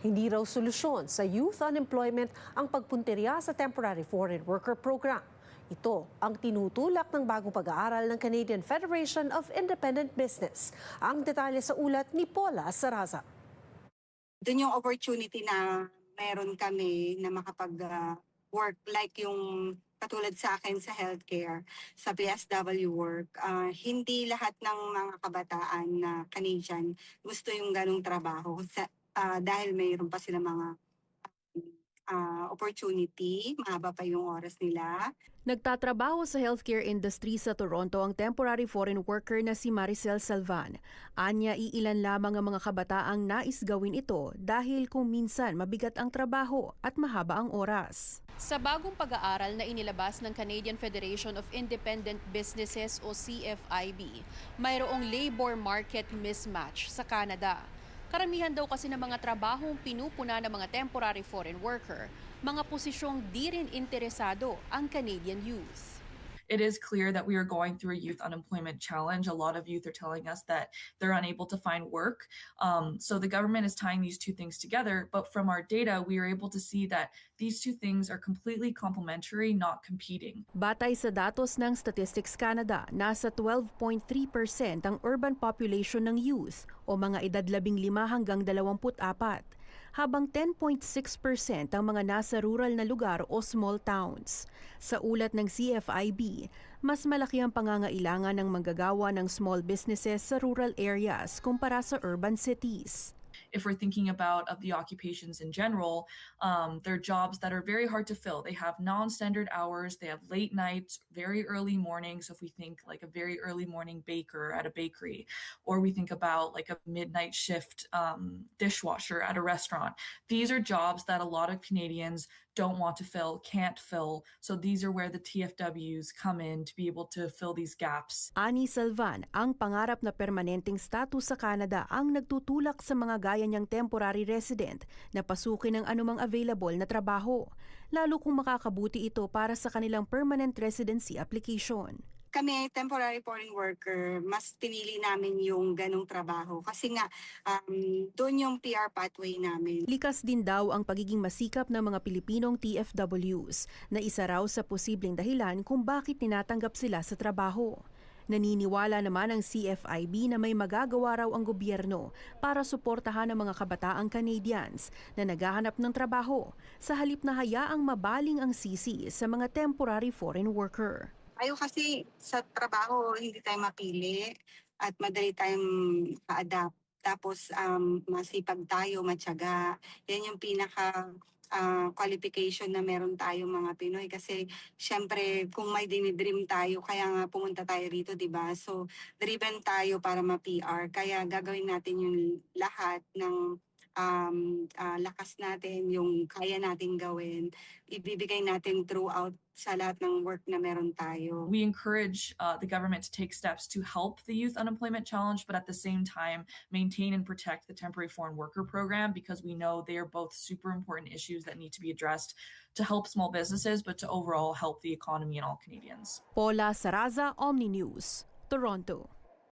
Hindi raw solusyon sa youth unemployment ang pagpuntirya sa Temporary Foreign Worker Program. Ito ang tinutulak ng bagong pag-aaral ng Canadian Federation of Independent Business. Ang detalye sa ulat ni Paula Saraza. Doon yung opportunity na meron kami na makapag-work like yung katulad sa akin sa healthcare, sa PSW work. Hindi lahat ng mga kabataan na Canadian gusto yung ganong trabaho dahil mayroon pa sila mga opportunity, mahaba pa yung oras nila. Nagtatrabaho sa healthcare industry sa Toronto ang temporary foreign worker na si Maricel Salvan. Anya, iilan lamang ang mga kabataang nais gawin ito dahil kung minsan mabigat ang trabaho at mahaba ang oras. Sa bagong pag-aaral na inilabas ng Canadian Federation of Independent Businesses o CFIB, mayroong labor market mismatch sa Canada. Karamihan daw kasi ng mga trabahong pinupuna ng mga temporary foreign worker, mga posisyong di rin interesado ang Canadian youth. It is clear that we are going through a youth unemployment challenge. A lot of youth are telling us that they're unable to find work. So the government is tying these two things together. But from our data, we are able to see that these two things are completely complementary, not competing. Batay sa datos ng Statistics Canada, nasa 12.3% ang urban population ng youth o mga edad 15 hanggang 24, habang 10.6% ang mga nasa rural na lugar o small towns. Sa ulat ng CFIB, mas malaki ang pangangailangan ng manggagawa ng small businesses sa rural areas kumpara sa urban cities. If we're thinking about the occupations in general, they're jobs that are very hard to fill. They have non-standard hours, they have late nights, very early mornings. So if we think like a very early morning baker at a bakery, or we think about like a midnight shift dishwasher at a restaurant, these are jobs that a lot of Canadians don't want to fill, can't fill. So these are where the TFWs come in to be able to fill these gaps. Ani Salvan, ang pangarap na permanenteng status sa Canada ang nagtutulak sa mga gaya niyang temporary resident na pasukin ang anumang available na trabaho, lalo kung makakabuti ito para sa kanilang permanent residency application. Kami, temporary foreign worker, mas pinili namin yung ganong trabaho kasi nga doon yung PR pathway namin. Likas din daw ang pagiging masikap ng mga Pilipinong TFWs na isa raw sa posibleng dahilan kung bakit tinatanggap sila sa trabaho. Naniniwala naman ang CFIB na may magagawa raw ang gobyerno para suportahan ang mga kabataang Canadians na naghahanap ng trabaho sa halip na hayaang mabaling ang sisi sa mga temporary foreign worker. Ayaw kasi sa trabaho, hindi tayo mapili at madali tayong ka-adapt. Tapos masipag tayo, matyaga. Yan yung pinaka qualification na meron tayo mga Pinoy. Kasi syempre kung may dinidream tayo, kaya nga pumunta tayo rito, di ba? So driven tayo para ma-PR. Kaya gagawin natin yung lahat ng lakas natin, yung kaya natin gawin, ibibigay natin throughout sa lahat ng work na meron tayo. We encourage the government to take steps to help the youth unemployment challenge, but at the same time, maintain and protect the temporary foreign worker program because we know they are both super important issues that need to be addressed to help small businesses, but to overall help the economy and all Canadians. Paula Saraza, Omni News, Toronto.